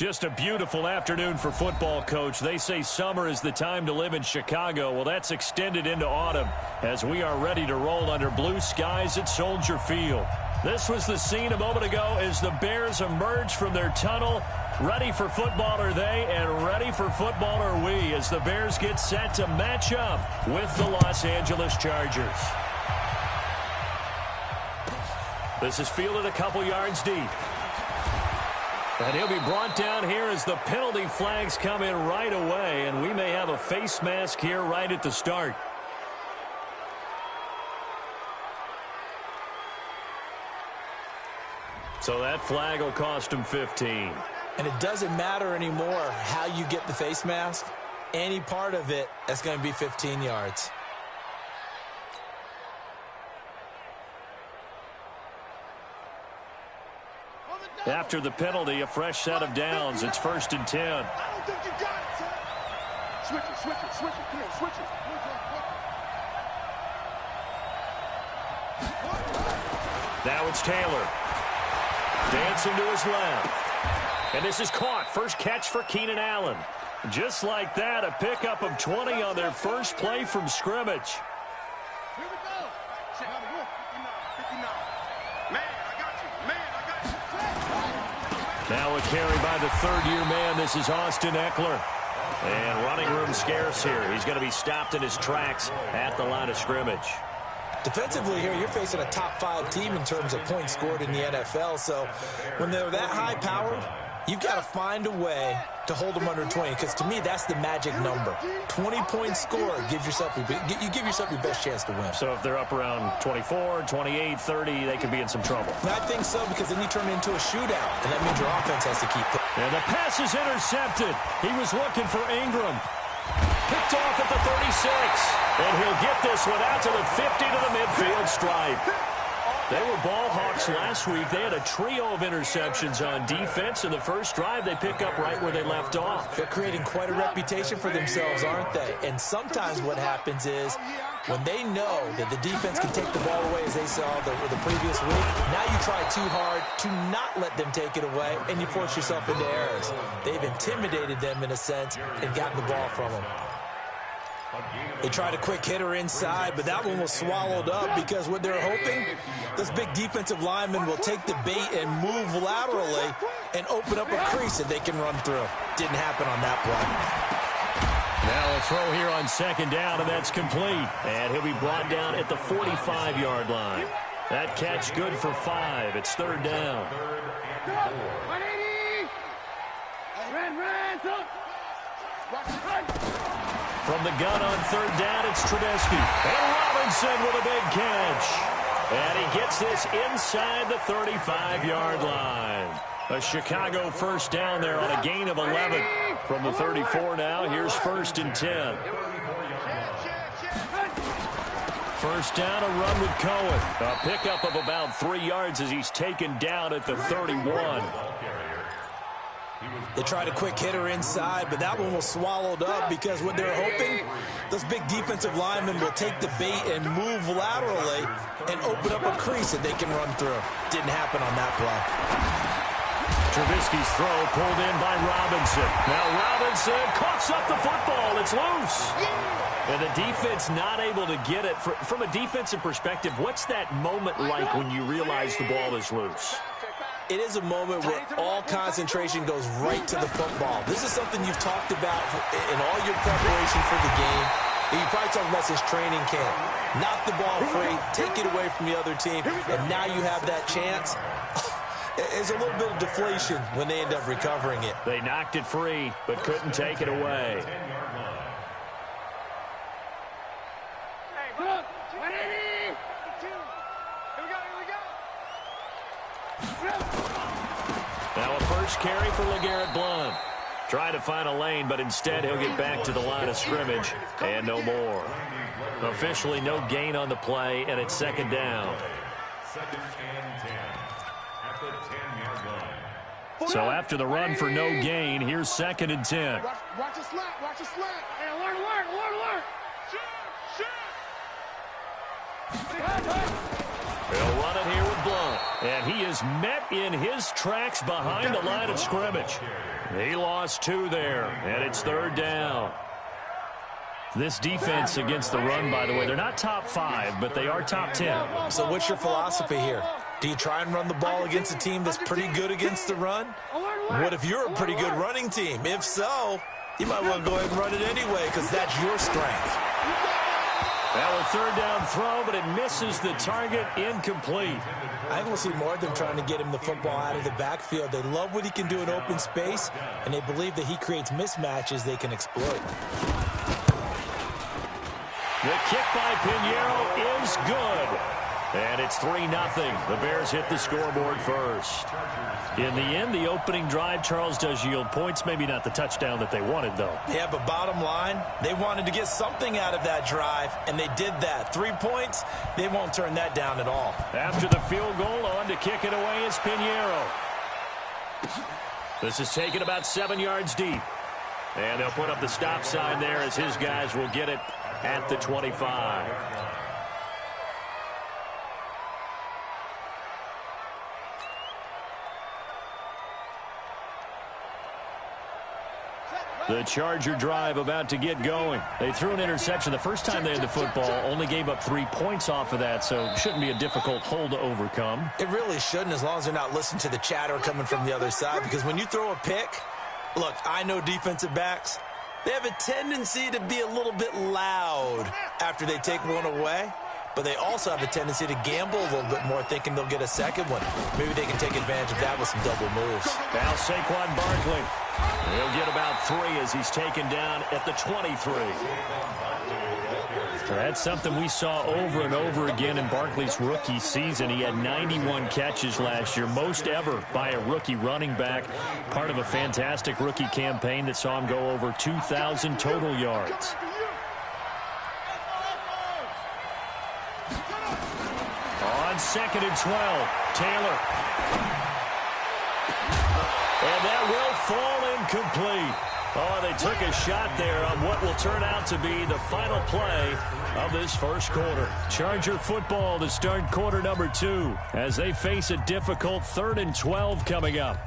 Just a beautiful afternoon for football, Coach. They say summer is the time to live in Chicago. Well, that's extended into autumn as we are ready to roll under blue skies at Soldier Field. This was the scene a moment ago as the Bears emerged from their tunnel. Ready for football are they, and ready for football are we as the Bears get set to match up with the Los Angeles Chargers. This is fielded a couple yards deep. And he'll be brought down here as the penalty flags come in right away, and we may have a face mask here right at the start. So that flag will cost him 15. And it doesn't matter anymore how you get the face mask. Any part of it, that's going to be 15 yards. After the penalty, a fresh set of downs. It's 1st and 10. I don't think you got it, son. Switch it, switch it, switch it. Come on, switch it. Now it's Taylor. Dancing to his left. And this is caught. First catch for Keenan Allen. Just like that, a pickup of 20 on their first play from scrimmage. Here we go. 59. Man, I got you. Man, I got you. Now a carry by the third-year man. This is Austin Eckler. And running room scarce here. He's going to be stopped in his tracks at the line of scrimmage. Defensively here, you're facing a top-5 team in terms of points scored in the NFL. So when they're that high-powered, you've got to find a way to hold them under 20. Because to me, that's the magic number. 20 points scored gives yourself you give yourself your best chance to win. So if they're up around 24, 28, 30, they could be in some trouble. And I think so, because then you turn it into a shootout, and that means your offense has to keep. And the pass is intercepted. He was looking for Ingram. Picked off at the 36. And he'll get this one out to the 50 to the midfield stripe. They were ball hawks last week. They had a trio of interceptions on defense. In the first drive, they pick up right where they left off. They're creating quite a reputation for themselves, aren't they? And sometimes what happens is when they know that the defense can take the ball away, as they saw the previous week, now you try too hard to not let them take it away, and you force yourself into errors. They've intimidated them in a sense and gotten the ball from them. They tried a quick hitter inside, but that one was swallowed up because what they're hoping, this big defensive lineman will take the bait and move laterally and open up a crease that they can run through. Didn't happen on that play. Now a throw here on 2nd down, and that's complete. And he'll be brought down at the 45-yard line. That catch good for 5. It's 3rd down. From the gun on 3rd down, it's Trubisky. And Robinson with a big catch. And he gets this inside the 35-yard line. A Chicago 1st down there on a gain of 11. From the 34 now, here's 1st and 10. 1st down, a run with Cohen. A pickup of about 3 yards as he's taken down at the 31. They tried a quick hitter inside, but that one was swallowed up because what they're hoping, this big defensive lineman will take the bait and move laterally and open up a crease that they can run through. Didn't happen on that play. Trubisky's throw pulled in by Robinson. Now Robinson coughs up the football. It's loose. And the defense not able to get it. From a defensive perspective, what's that moment like when you realize the ball is loose? It is a moment where all concentration goes right to the football. This is something you've talked about in all your preparation for the game. And you probably talked about since training camp. Knock the ball free, take it away from the other team, and now you have that chance. There's a little bit of deflation when they end up recovering it. They knocked it free, but couldn't take it away. Now a first carry for LeGarrette Blount. Trying to find a lane, but instead he'll get back to the line of scrimmage and no more. Officially no gain on the play, and it's 2nd down. So after the run for no gain, here's 2nd and 10. Watch the slant, watch the slant. Hey, alert, alert, alert, alert. Shoot, shoot. He'll run it here with Blount. And he is met in his tracks behind the line of scrimmage. He lost 2 there, and it's 3rd down. This defense against the run, by the way, they're not top 5, but they are top 10. So what's your philosophy here? Do you try and run the ball against a team that's pretty good against the run? What if you're a pretty good running team? If so, you might want to go ahead and run it anyway because that's your strength. Well, a 3rd down throw, but it misses the target, incomplete. I think we'll see more of them trying to get him the football out of the backfield. They love what he can do in open space, and they believe that he creates mismatches they can exploit. The kick by Pinheiro is good. And it's 3-0. The Bears hit the scoreboard first. In the end, the opening drive, Charles, does yield points. Maybe not the touchdown that they wanted, though. Yeah, but bottom line, they wanted to get something out of that drive, and they did that. 3 points, they won't turn that down at all. After the field goal, on to kick it away is Pinheiro. This is taken about 7 yards deep. And they'll put up the stop sign there as his guys will get it at the 25. The Charger drive about to get going. They threw an interception the first time they had the football, only gave up 3 points off of that, so it shouldn't be a difficult hole to overcome. It really shouldn't, as long as they're not listening to the chatter coming from the other side, because when you throw a pick, look, I know defensive backs, they have a tendency to be a little bit loud after they take one away, but they also have a tendency to gamble a little bit more, thinking they'll get a second one. Maybe they can take advantage of that with some double moves. Now Saquon Barkley. He'll get about 3 as he's taken down at the 23. That's something we saw over and over again in Barkley's rookie season. He had 91 catches last year, most ever by a rookie running back. Part of a fantastic rookie campaign that saw him go over 2,000 total yards. On 2nd and 12, Taylor. And that will fall incomplete. Oh, they took a shot there on what will turn out to be the final play of this first quarter. Charger football to start quarter number 2 as they face a difficult 3rd and 12 coming up.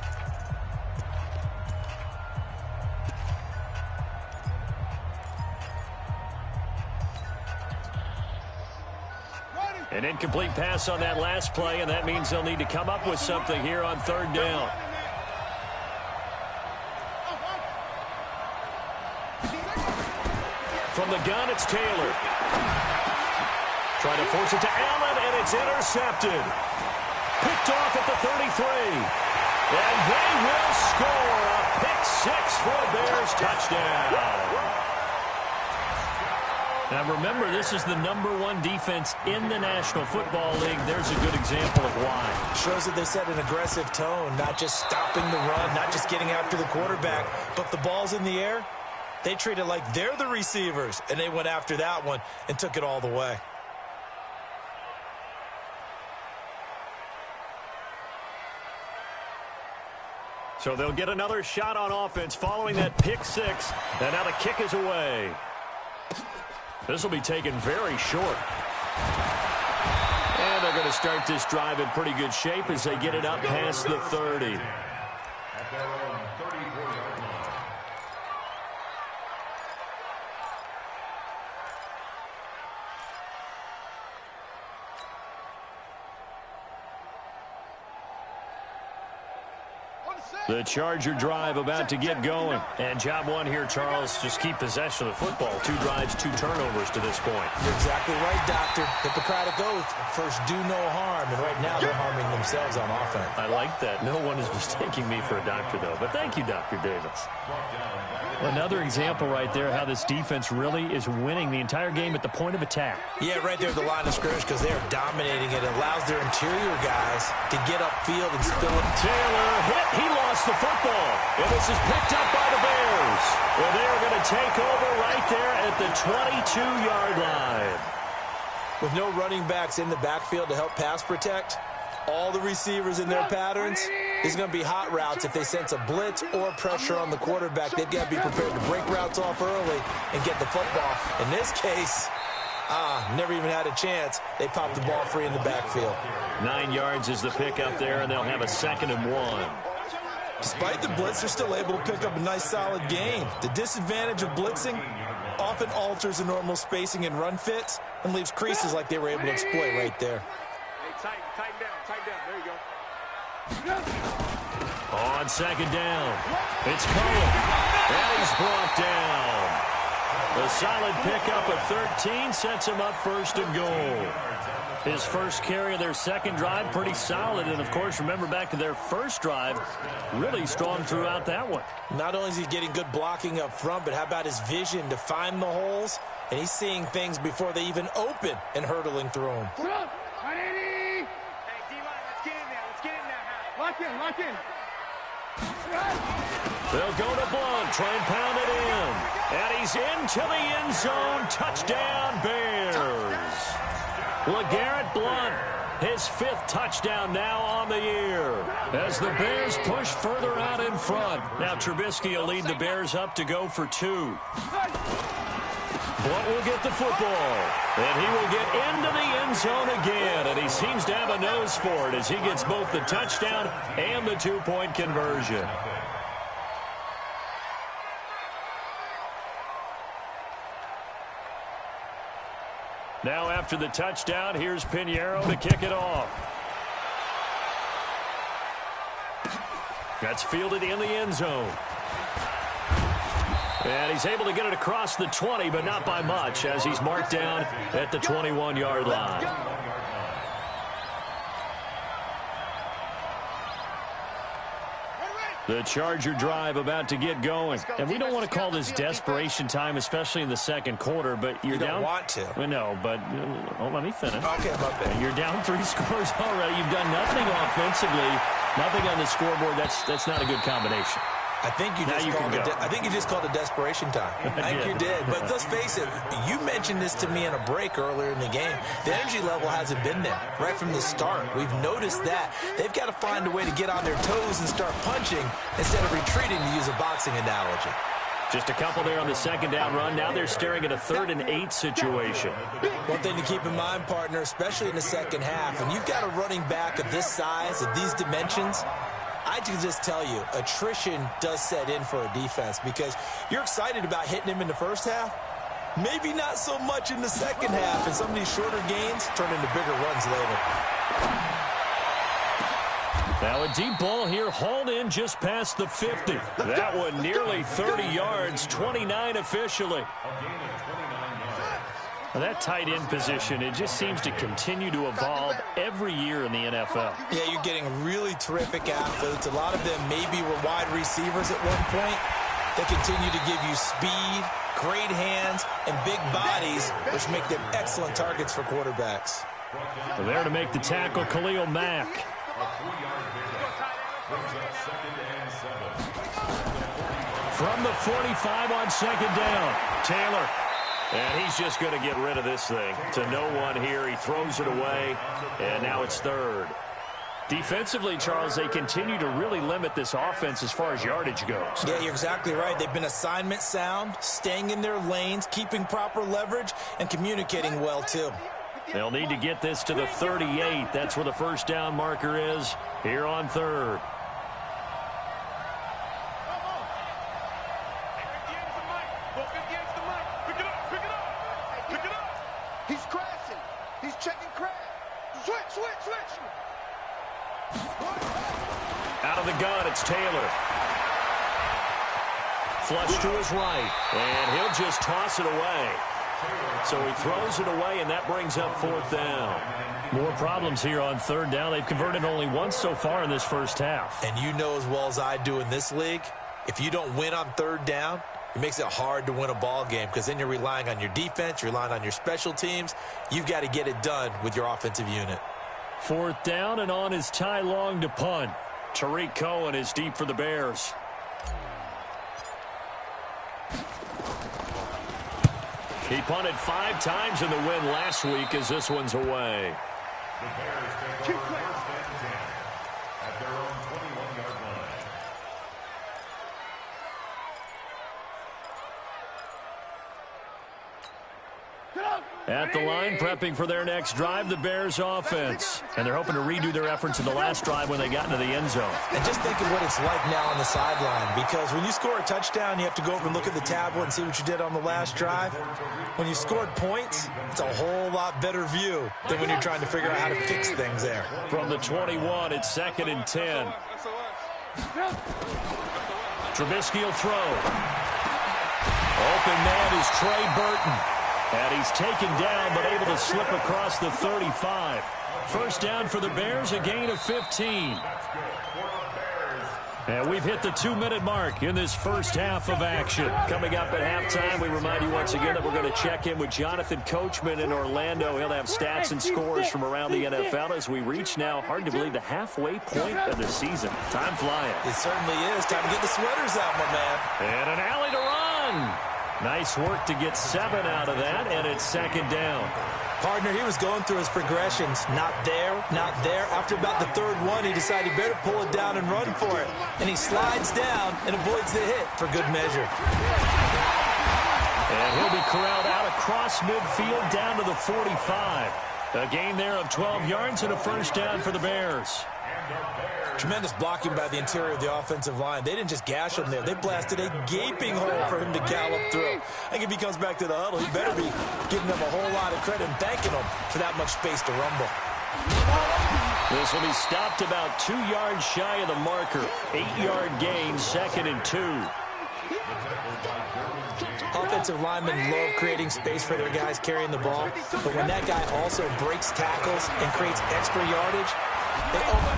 An incomplete pass on that last play, and that means they'll need to come up with something here on 3rd down. From the gun, it's Taylor. Trying to force it to Allen, and it's intercepted. Picked off at the 33. And they will score a pick-6 for a Bears touchdown. Now, remember, this is the #1 defense in the National Football League. There's a good example of why. Shows that they set an aggressive tone, not just stopping the run, not just getting after the quarterback, but the ball's in the air. They treat it like they're the receivers, and they went after that one and took it all the way. So they'll get another shot on offense following that pick-6, and now the kick is away. This will be taken very short. And they're going to start this drive in pretty good shape as they get it up past the 30. The Charger drive about to get going. And job 1 here, Charles, just keep possession of the football. 2 drives, 2 turnovers to this point. You're exactly right, Doctor. Hippocratic oath, first do no harm. And right now they're harming themselves on offense. I like that. No one is mistaking me for a doctor, though. But thank you, Dr. Davis. Another example right there how this defense really is winning the entire game at the point of attack. Yeah, right there at the line of scrimmage because they are dominating it. It allows their interior guys to get upfield and spill it. Taylor hit. He lost the football. And this is picked up by the Bears. Well, they're going to take over right there at the 22-yard line. With no running backs in the backfield to help pass protect, all the receivers in their patterns, there's going to be hot routes if they sense a blitz or pressure on the quarterback. They've got to be prepared to break routes off early and get the football. In this case, Never even had a chance. They popped the ball free in the backfield. 9 yards is the pickup there, and they'll have a 2nd and 1. Despite the blitz, they're still able to pick up a nice, solid gain. The disadvantage of blitzing often alters the normal spacing and run fits and leaves creases like they were able to exploit right there. Hey, tighten down. There you go. On 2nd down, it's Cullen, and he's brought down. A solid pickup of 13 sets him up 1st and goal. His first carry of their 2nd drive, pretty solid. And, of course, remember back to their 1st drive, really strong throughout that one. Not only is he getting good blocking up front, but how about his vision to find the holes? And he's seeing things before they even open and hurdling through them. Hey, D-line, let's get in there. Lock in. They'll go to Blunt, try and pound it in. And he's into the end zone. Touchdown, Bears. LeGarrette Blunt, his 5th touchdown now on the year. As the Bears push further out in front. Now Trubisky will lead the Bears up to go for 2. Blunt will get the football, and he will get into the end zone again, and he seems to have a nose for it as he gets both the touchdown and the 2-point conversion. Now after the touchdown, here's Pinheiro to kick it off. That's fielded in the end zone. And he's able to get it across the 20, but not by much, as he's marked down at the 21-yard line. The Charger drive about to get going. And we don't want to call this desperation time, especially in the 2nd quarter, but you're down. You don't want to. No, but let me finish. Okay, my bad. You're down 3 scores already. You've done nothing offensively, nothing on the scoreboard. That's not a good combination. I think you just called it desperation time. I think you did. But let's face it, you mentioned this to me in a break earlier in the game. The energy level hasn't been there right from the start. We've noticed that. They've got to find a way to get on their toes and start punching instead of retreating, to use a boxing analogy. Just a couple there on the 2nd down run. Now they're staring at a 3rd and 8 situation. One thing to keep in mind, partner, especially in the 2nd half, when you've got a running back of this size, of these dimensions, I can just tell you, attrition does set in for a defense because you're excited about hitting him in the 1st half. Maybe not so much in the 2nd half, and some of these shorter gains turn into bigger runs later. Now a deep ball here, hauled in just past the 50. That one nearly 30 yards, 29 officially. That tight end position, it just seems to continue to evolve every year in the NFL. Yeah, you're getting really terrific athletes. A lot of them maybe were wide receivers at one point. They continue to give you speed, great hands, and big bodies, which make them excellent targets for quarterbacks. Well, there to make the tackle, Khalil Mack. From the 45 on 2nd down, Taylor. And he's just going to get rid of this thing. To no one here. He throws it away, and now it's 3rd. Defensively, Charles, they continue to really limit this offense as far as yardage goes. Yeah, you're exactly right. They've been assignment sound, staying in their lanes, keeping proper leverage, and communicating well, too. They'll need to get this to the 38. That's where the 1st down marker is here on 3rd. He's crashing. He's checking crash. Switch. Out of the gun, it's Taylor. Flush to his right, and he'll just toss it away. So he throws it away, and that brings up 4th down. More problems here on 3rd down. They've converted only once so far in this 1st half. And you know as well as I do in this league, if you don't win on 3rd down, it makes it hard to win a ball game because then you're relying on your defense, you're relying on your special teams. You've got to get it done with your offensive unit. 4th down, and on is Ty Long to punt. Tariq Cohen is deep for the Bears. He punted 5 times in the win last week as this one's away. The Bears take over 1st and 10 at their own 21-yard line. At the line, prepping for their next drive, the Bears offense. And they're hoping to redo their efforts in the last drive when they got into the end zone. And just think of what it's like now on the sideline, because when you score a touchdown, you have to go over and look at the tablet and see what you did on the last drive. When you scored points, it's a whole lot better view than when you're trying to figure out how to fix things there. From the 21, it's 2nd and 10. Trubisky will throw. Open man is Trey Burton. And he's taken down, but able to slip across the 35. First down for the Bears, a gain of 15. And we've hit the 2-minute mark in this first half of action. Coming up at halftime, we remind you once again that we're going to check in with Jonathan Coachman in Orlando. He'll have stats and scores from around the NFL as we reach now, hard to believe, the halfway point of the season. Time flying. It certainly is. Time to get the sweaters out, my man. And an alley to run. Nice work to get 7 out of that, and it's 2nd down. Partner, he was going through his progressions. Not there, not there. After about the 3rd one, he decided he better pull it down and run for it. And he slides down and avoids the hit for good measure. And he'll be corralled out across midfield down to the 45. A gain there of 12 yards and a first down for the Bears. Tremendous blocking by the interior of the offensive line. They didn't just gash him there. They blasted a gaping hole for him to gallop through. I think if he comes back to the huddle, he better be giving them a whole lot of credit and thanking them for that much space to rumble. This will be stopped about 2 yards shy of the marker. 8-yard gain, 2nd and 2. Offensive linemen love creating space for their guys carrying the ball, but when that guy also breaks tackles and creates extra yardage,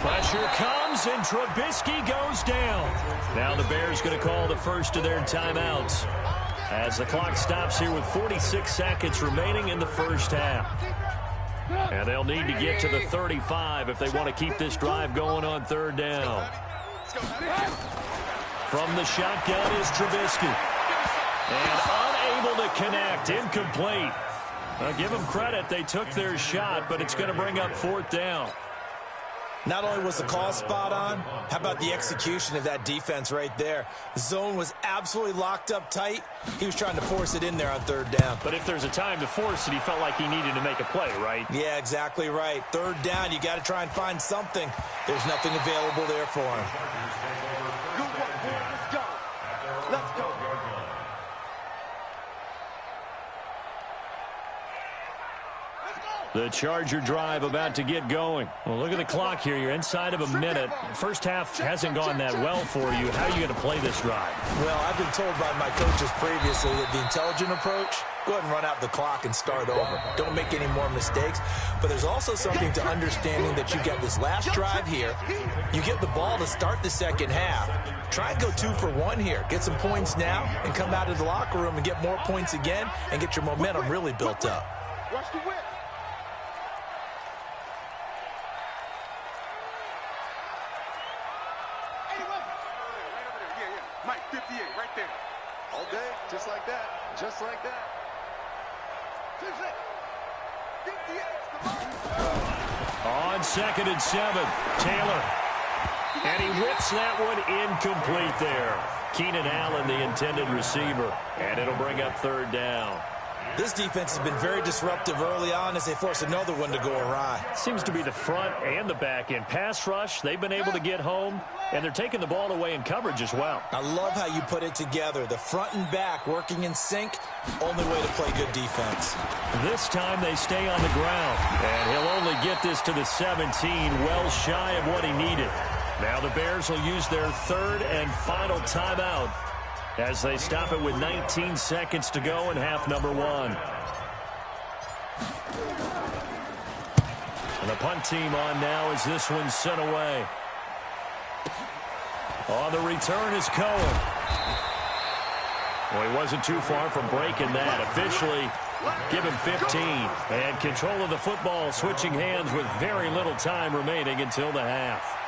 pressure comes, and Trubisky goes down. Now the Bears going to call the first of their timeouts as the clock stops here with 46 seconds remaining in the first half. And they'll need to get to the 35 if they want to keep this drive going on 3rd down. From the shotgun is Trubisky. And unable to connect, incomplete. Give them credit, they took their shot, but it's going to bring up 4th down. Not only was the call spot on, how about the execution of that defense right there? The zone was absolutely locked up tight. He was trying to force it in there on 3rd down. But if there's a time to force it, he felt like he needed to make a play, right? Yeah, exactly right. 3rd down, you got to try and find something. There's nothing available there for him. Good work, boy. Let's go. Let's go. The Charger drive about to get going. Well, look at the clock here. You're inside of a minute. First half hasn't gone that well for you. How are you going to play this drive? Well, I've been told by my coaches previously that the intelligent approach, go ahead and run out the clock and start over. Don't make any more mistakes. But there's also something to understanding that you got this last drive here. You get the ball to start the second half. Try and go 2 for 1 here. Get some points now and come out of the locker room and get more points again and get your momentum really built up. Watch the whip. Mike, 58, right there. All day, just like that. Just like that. 58, On 2nd and 7, Taylor. And he whips that one incomplete there. Keenan Allen, the intended receiver. And it'll bring up 3rd down. This defense has been very disruptive early on as they force another one to go awry. Seems to be the front and the back end. Pass rush, they've been able to get home, and they're taking the ball away in coverage as well. I love how you put it together. The front and back working in sync, only way to play good defense. This time they stay on the ground, and he'll only get this to the 17, well shy of what he needed. Now the Bears will use their 3rd and final timeout as they stop it with 19 seconds to go in half number 1. And the punt team on now as this one's sent away. On the return is Cohen. Well, he wasn't too far from breaking that. Officially, give him 15. And control of the football switching hands with very little time remaining until the half.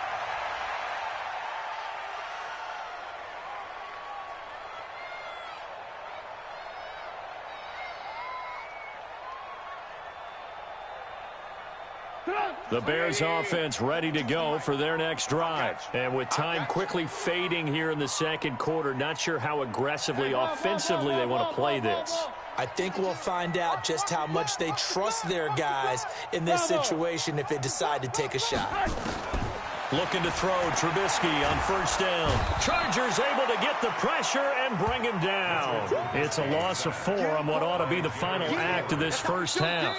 The Bears offense ready to go for their next drive. And with time quickly fading here in the 2nd quarter, not sure how aggressively, offensively they want to play this. I think we'll find out just how much they trust their guys in this situation if they decide to take a shot. Looking to throw, Trubisky on first down. Chargers able to get the pressure and bring him down. It's a loss of 4 on what ought to be the final act of this first half.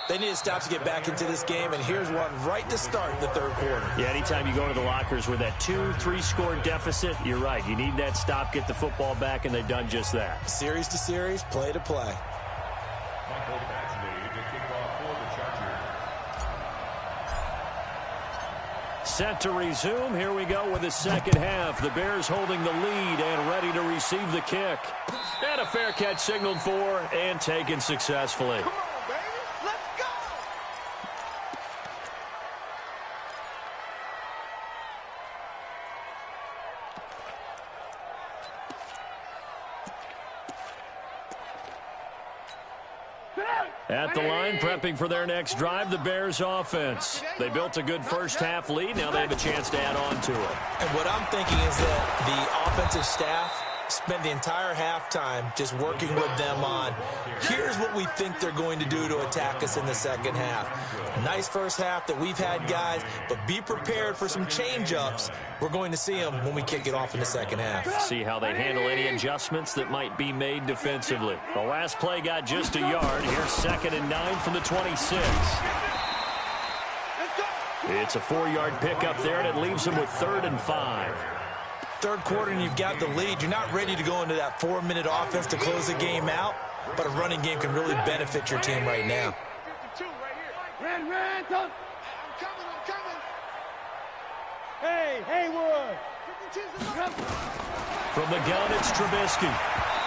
They need to stop to get back into this game, and here's one right to start the third quarter. Yeah, anytime you go to the lockers with that 2-3 score deficit, you're right. You need that stop, get the football back, and they've done just that. Series to series, play to play. Set to resume. Here we go with the second half. The Bears holding the lead and ready to receive the kick. And a fair catch signaled for and taken successfully. Come on, baby. Let's go. At the line, prepping for their next drive, the Bears offense. They built a good first-half lead. Now they have a chance to add on to it. And what I'm thinking is that the offensive staff spent the entire halftime just working with them on, here's what we think they're going to do to attack us in the second half. Nice first half that we've had, guys, but be prepared for some change-ups. We're going to see them when we kick it off in the second half. See how they handle any adjustments that might be made defensively. The last play got just a yard. Here's 2nd and 9 from the 26. It's a 4-yard pickup there, and it leaves them with 3rd and 5. Third quarter and you've got the lead. You're not ready to go into that 4-minute offense to close the game out, but a running game can really benefit your team right now. 52 right here. Ran, I'm coming. Hey, Haywood. From the gun, it's Trubisky.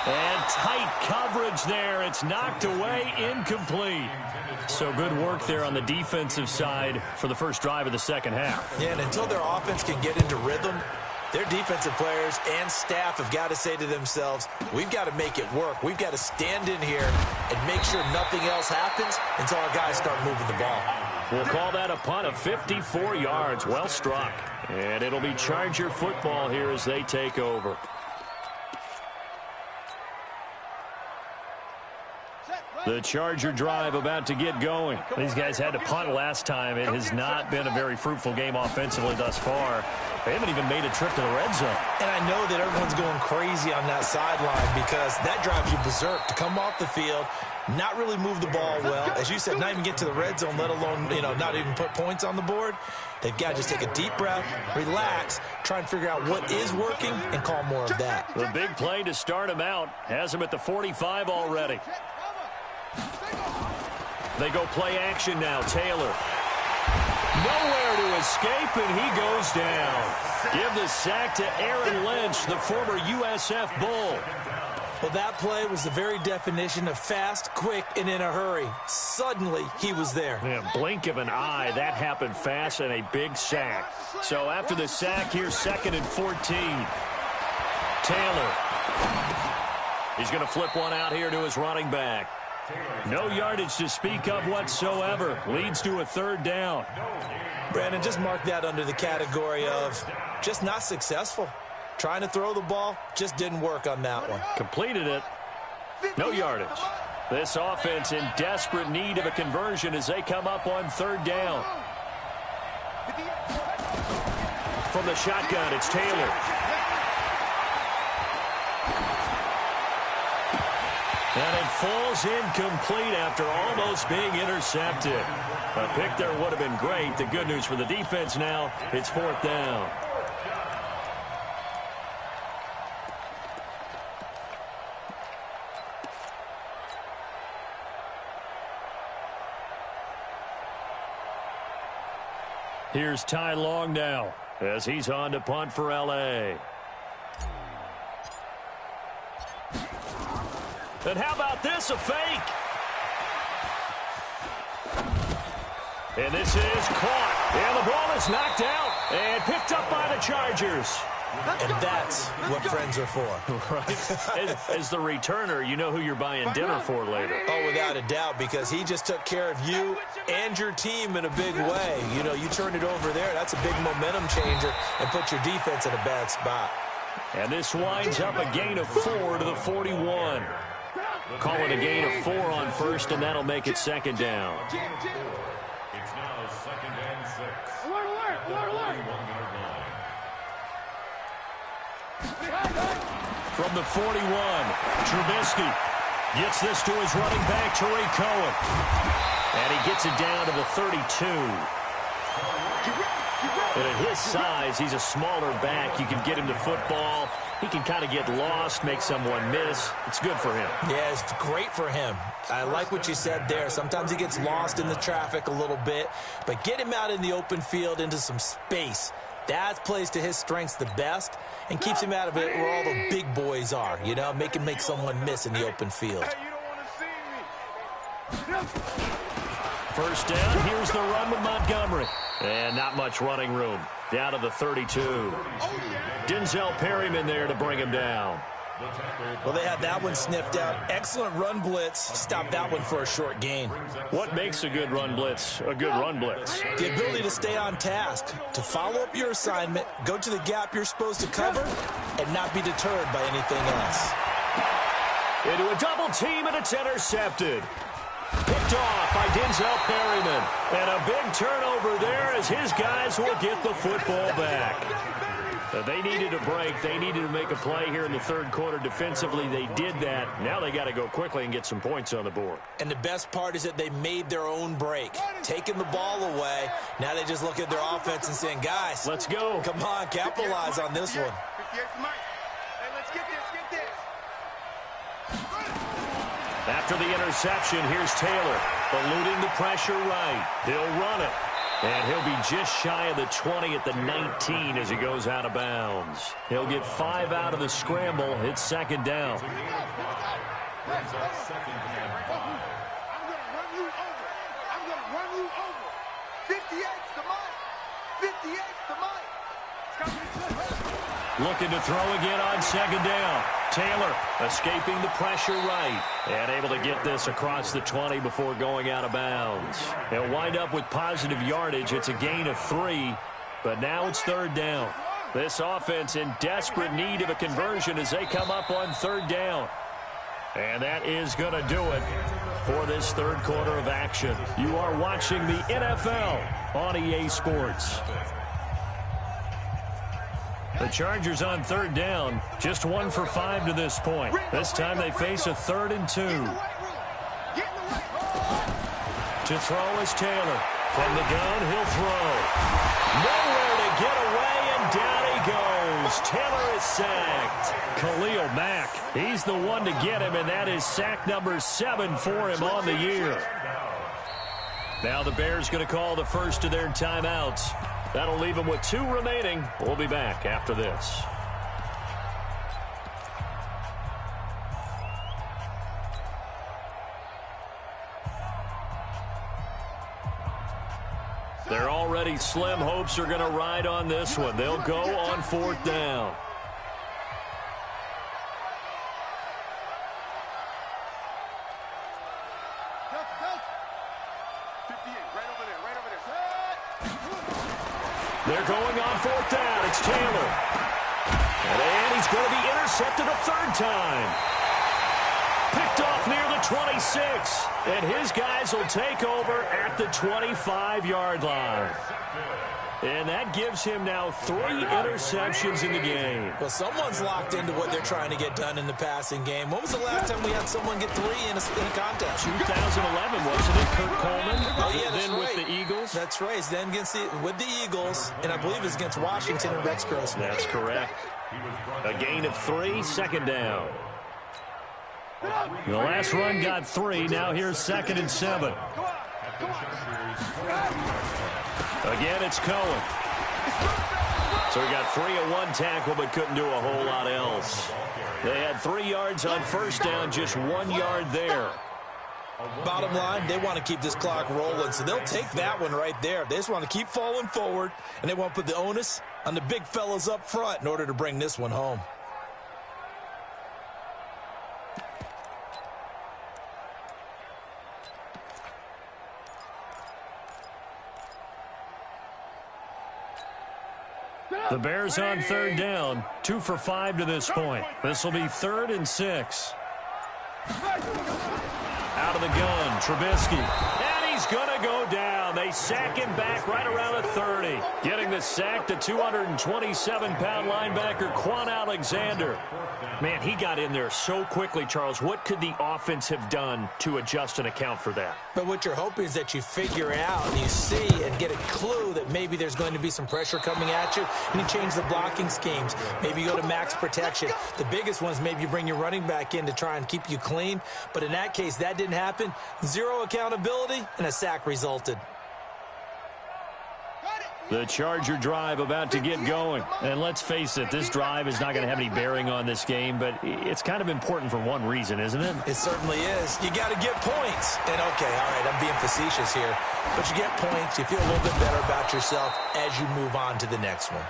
And tight coverage there. It's knocked away, incomplete. So good work there on the defensive side for the first drive of the second half. Yeah, and until their offense can get into rhythm, their defensive players and staff have got to say to themselves, we've got to make it work. We've got to stand in here and make sure nothing else happens until our guys start moving the ball. We'll call that a punt of 54 yards. Well struck. And it'll be Charger football here as they take over. The Charger drive about to get going. These guys had to punt last time. It has not been a very fruitful game offensively thus far. They haven't even made a trip to the red zone. And I know that everyone's going crazy on that sideline because that drives you berserk to come off the field, not really move the ball well. As you said, not even get to the red zone, let alone, not even put points on the board. They've got to just take a deep breath, relax, try and figure out what is working, and call more of that. The big play to start him out has him at the 45 already. They go play action now. Taylor. Nowhere to escape, and he goes down. Give the sack to Aaron Lynch, the former USF Bull. Well, that play was the very definition of fast, quick, and in a hurry. Suddenly, he was there. Yeah, blink of an eye. That happened fast and a big sack. So after the sack, here's 2nd and 14. Taylor. He's going to flip one out here to his running back. No yardage to speak of whatsoever. Leads to a 3rd down. Brandon, just mark that under the category of just not successful. Trying to throw the ball, just didn't work on that one. Completed it. No yardage. This offense in desperate need of a conversion as they come up on 3rd down. From the shotgun, it's Taylor. And it falls incomplete after almost being intercepted. A pick there would have been great. The good news for the defense now, it's 4th down. Here's Ty Long now as he's on to punt for L.A. And how about this, a fake? And this is caught. And the ball is knocked out and picked up by the Chargers. And that's what friends are for. Right. As the returner, you know who you're buying dinner for later. Oh, without a doubt, because he just took care of you and your team in a big way. You turn it over there, that's a big momentum changer and put your defense in a bad spot. And this winds up a gain of 4 to the 41. Calling a gain of 4 on first, and that'll make it second down. It's now 2nd and 6. Alert. From the 41, Trubisky gets this to his running back, Tariq Cohen. And he gets it down to the 32. And at his size, he's a smaller back. You can get him to football. He can kind of get lost, make someone miss. It's good for him. Yeah, it's great for him. I like what you said there. Sometimes he gets lost in the traffic a little bit, but get him out in the open field into some space. That plays to his strengths the best and keeps him out of it where all the big boys are, you know, make someone miss in the open field. Hey, you don't want to see me. First down, here's the run with Montgomery. And not much running room. Down to the 32. Denzel Perryman there to bring him down. Well, they had that one sniffed out. Excellent run blitz. Stopped that one for a short gain. What makes a good run blitz a good run blitz? The ability to stay on task, to follow up your assignment, go to the gap you're supposed to cover, and not be deterred by anything else. Into a double team, and it's intercepted. Picked off by Denzel Perryman. And a big turnover there as his guys will get the football back. They needed a break. They needed to make a play here in the third quarter. Defensively, they did that. Now they got to go quickly and get some points on the board. And the best part is that they made their own break. Taking the ball away. Now they just look at their offense and saying, guys, let's go. Come on, capitalize on this one. Hey, let's get this. After the interception, here's Taylor, eluding the pressure right. He'll run it, and he'll be just shy of the 20 at the 19 as he goes out of bounds. He'll get 5 out of the scramble. It's second down. I'm going to run you over. 58's the mic. 58's the mic. Looking to throw again on second down. Taylor escaping the pressure right and able to get this across the 20 before going out of bounds. He'll wind up with positive yardage. It's a gain of 3, but now it's third down. This offense in desperate need of a conversion as they come up on third down. And that is going to do it for this third quarter of action. You are watching the NFL on EA Sports. The Chargers on third down, just 1 for 5 to this point. This time they face a 3rd and 2. To throw is Taylor. From the gun, he'll throw. Nowhere to get away, and down he goes. Taylor is sacked. Khalil Mack, he's the one to get him, and that is sack number 7 for him on the year. Now the Bears going to call the first of their timeouts. That'll leave them with 2 remaining. We'll be back after this. They're already slim hopes are going to ride on this one. They'll go on 4th down. They're going on 4th down. It's Taylor. And he's going to be intercepted a 3rd time. Picked off near the 26. And his guys will take over at the 25-yard line. And that gives him now 3 interceptions in the game. Well, someone's locked into what they're trying to get done in the passing game. When was the last time we had someone get 3 in a contest? 2011, wasn't it, Kurt Coleman? Oh, yeah, that's then right. with the Eagles? That's right. Then with the Eagles, and I believe it's against Washington and Rex Grossman. That's correct. A gain of 3, second down. The last run got 3. Now here's 2nd and 7. Again, it's Cohen. So he got 3 at 1 tackle, but couldn't do a whole lot else. They had 3 yards on first down, just 1 yard there. Bottom line, they want to keep this clock rolling, so they'll take that one right there. They just want to keep falling forward, and they want to put the onus on the big fellas up front in order to bring this one home. The Bears on third down, 2 for 5 to this point. This will be 3rd and 6. of the gun. Trubisky. And he's going to go down. They sack him back right around the 30. Getting the sack, the 227-pound linebacker, Quan Alexander. Man, he got in there so quickly, Charles. What could the offense have done to adjust and account for that? But what you're hoping is that you figure out and you see and get a clue that maybe there's going to be some pressure coming at you, and you change the blocking schemes. Maybe you go to max protection. The biggest one is maybe you bring your running back in to try and keep you clean. But in that case, that didn't happen. Zero accountability, and a sack resulted. The Charger drive about to get going. And let's face it, this drive is not going to have any bearing on this game, but it's kind of important for one reason, isn't it? It certainly is. You got to get points. And, okay, all right, I'm being facetious here. But you get points, you feel a little bit better about yourself as you move on to the next one.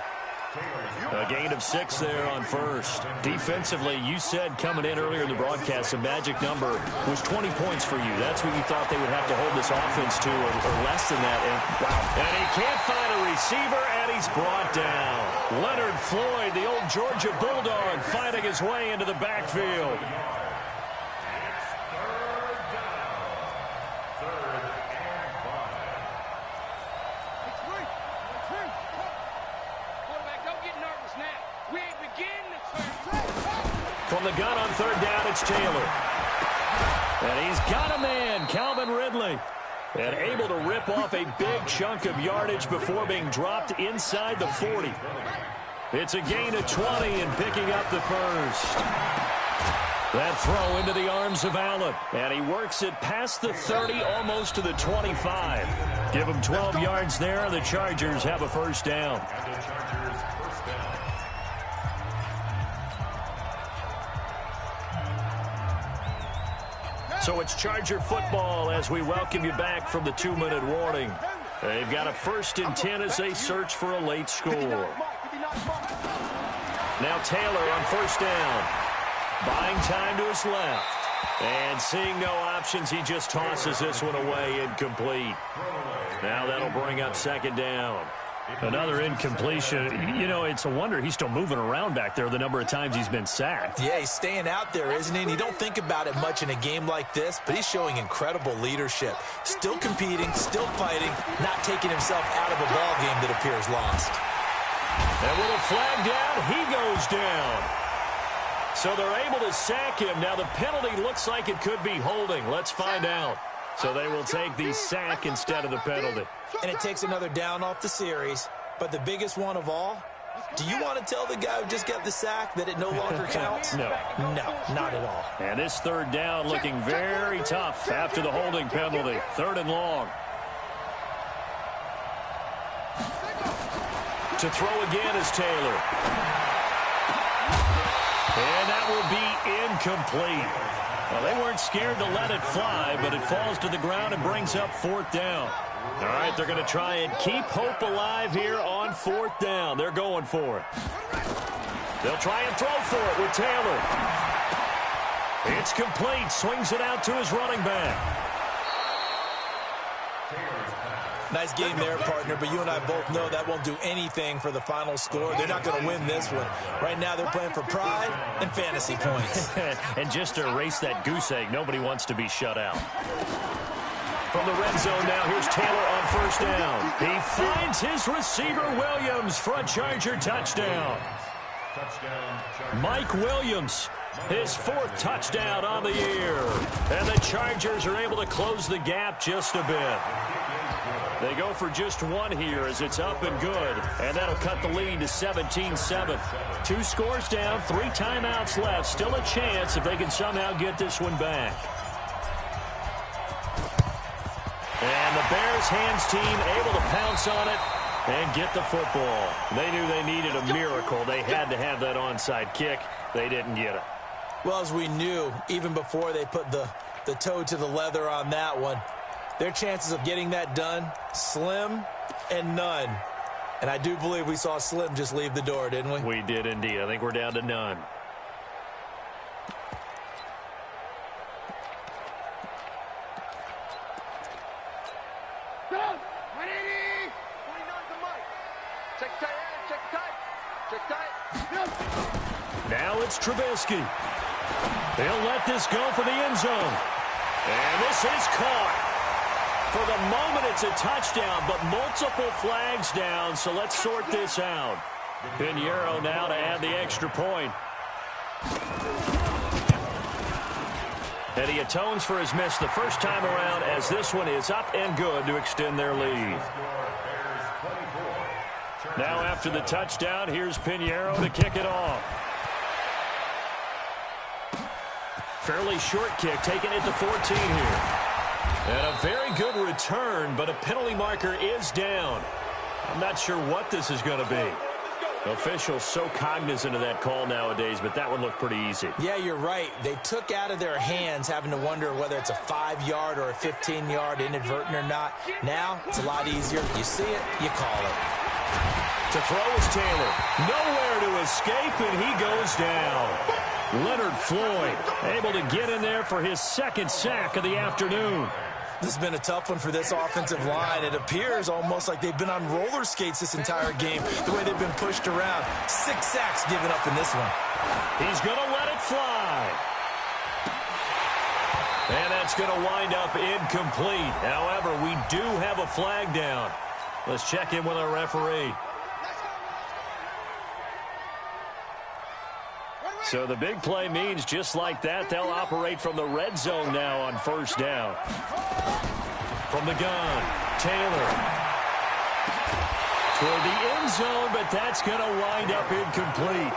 A gain of 6 there on first. Defensively, you said coming in earlier in the broadcast, the magic number was 20 points for you. That's what you thought they would have to hold this offense to, or less than that. And, wow. And he can't find a receiver, and he's brought down. Leonard Floyd, the old Georgia Bulldog, fighting his way into the backfield. From the gun on third down, it's Taylor. And he's got a man, Calvin Ridley. And able to rip off a big chunk of yardage before being dropped inside the 40. It's a gain of 20 and picking up the first. That throw into the arms of Allen. And he works it past the 30, almost to the 25. Give him 12 yards there. The Chargers have a first down. So it's Charger football as we welcome you back from the 2-minute warning. They've got a 1st and 10 as they search for a late score. Now Taylor on first down. Buying time to his left. And seeing no options, he just tosses this one away, incomplete. Now that'll bring up 2nd down. Another incompletion. You know, it's a wonder he's still moving around back there the number of times he's been sacked. Yeah, he's staying out there, isn't he? And you don't think about it much in a game like this, but he's showing incredible leadership. Still competing, still fighting, not taking himself out of a ball game that appears lost. And with a flag down, he goes down. So they're able to sack him. Now the penalty looks like it could be holding. Let's find out. So they will take the sack instead of the penalty. And it takes another down off the series. But the biggest one of all, do you want to tell the guy who just got the sack that it no longer counts? No. No, not at all. And this 3rd down looking very tough after the holding penalty. 3rd and long. To throw again is Taylor. And that will be incomplete. Well, they weren't scared to let it fly, but it falls to the ground and brings up 4th down. All right, they're going to try and keep hope alive here on 4th down. They're going for it. They'll try and throw for it with Taylor. It's complete. Swings it out to his running back. Nice game there, partner, but you and I both know that won't do anything for the final score. They're not going to win this one. Right now, they're playing for pride and fantasy points. And just to erase that goose egg, nobody wants to be shut out. From the red zone now, here's Taylor on first down. He finds his receiver, Williams, for a Charger touchdown. Mike Williams, his 4th touchdown on the year. And the Chargers are able to close the gap just a bit. They go for just 1 here as it's up and good. And that'll cut the lead to 17-7. 2 scores down, 3 timeouts left. Still a chance if they can somehow get this one back. And the Bears hands team able to pounce on it and get the football. They knew they needed a miracle. They had to have that onside kick. They didn't get it. Well, as we knew, even before they put the toe to the leather on that one, their chances of getting that done, slim and none. And I do believe we saw Slim just leave the door, didn't we? We did indeed. I think we're down to none. Now it's Trubisky. They'll let this go for the end zone. And this is caught. For the moment, it's a touchdown, but multiple flags down, so let's sort this out. Pinheiro now to add the extra point. And he atones for his miss the first time around, as this one is up and good to extend their lead. Now after the touchdown, here's Pinheiro to kick it off. Fairly short kick, taking it to 14 here. And a very good return, but a penalty marker is down. I'm not sure what this is going to be. Officials so cognizant of that call nowadays, but that one looked pretty easy. Yeah, you're right. They took out of their hands having to wonder whether it's a 5-yard or a 15-yard inadvertent or not. Now, it's a lot easier. You see it, you call it. To throw is Taylor. Nowhere to escape, and he goes down. Leonard Floyd able to get in there for his second sack of the afternoon. This has been a tough one for this offensive line. It appears almost like they've been on roller skates this entire game, the way they've been pushed around. 6 sacks given up in this one. He's going to let it fly. And that's going to wind up incomplete. However, we do have a flag down. Let's check in with our referee. So the big play means just like that, they'll operate from the red zone now on first down. From the gun, Taylor. Toward the end zone, but that's going to wind up incomplete.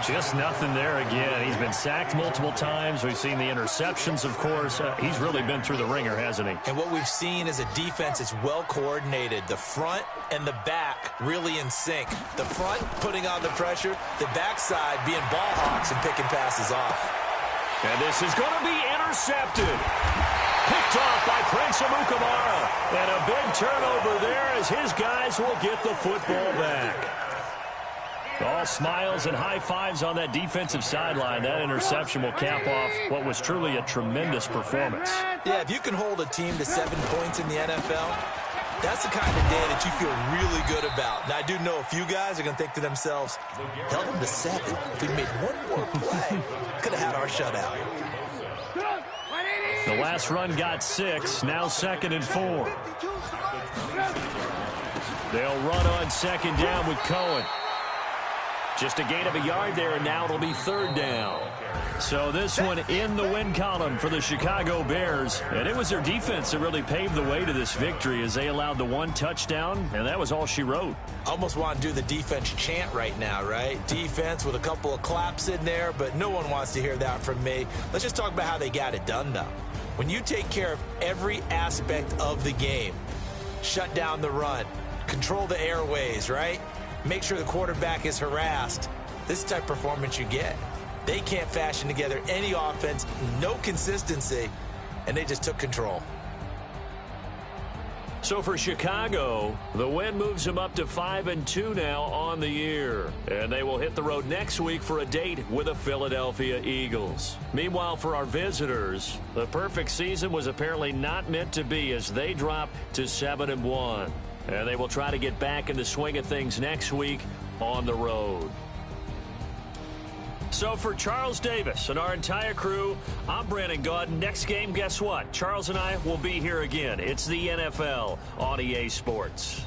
Just nothing there again. He's been sacked multiple times. We've seen the interceptions, of course. He's really been through the ringer, hasn't he? And what we've seen is a defense that's well coordinated. The front and the back really in sync. The front putting on the pressure, the backside being ball hawks and picking passes off. And this is going to be intercepted. Picked off by Prince Amukamara. And a big turnover there as his guys will get the football back. All smiles and high fives on that defensive sideline. That interception will cap off what was truly a tremendous performance. Yeah, if you can hold a team to 7 points in the NFL, that's the kind of day that you feel really good about. Now, I do know a few guys are going to think to themselves, held them to 7. If we made one more play, could have had our shutout. The last run got 6, now 2nd and 4. They'll run on second down with Cohen. Just a gain of a yard there, and now it'll be 3rd down. So this one in the win column for the Chicago Bears. And it was their defense that really paved the way to this victory as they allowed the 1 touchdown, and that was all she wrote. Almost want to do the defense chant right now, right? Defense with a couple of claps in there, but no one wants to hear that from me. Let's just talk about how they got it done, though. When you take care of every aspect of the game, shut down the run, control the airways, right? Make sure the quarterback is harassed. This is the type of performance you get. They can't fashion together any offense, no consistency, and they just took control. So for Chicago, the win moves them up to 5-2 now on the year. And they will hit the road next week for a date with the Philadelphia Eagles. Meanwhile, for our visitors, the perfect season was apparently not meant to be as they drop to 7-1. And they will try to get back in the swing of things next week on the road. So for Charles Davis and our entire crew, I'm Brandon Gaudin. Next game, guess what? Charles and I will be here again. It's the NFL on EA Sports.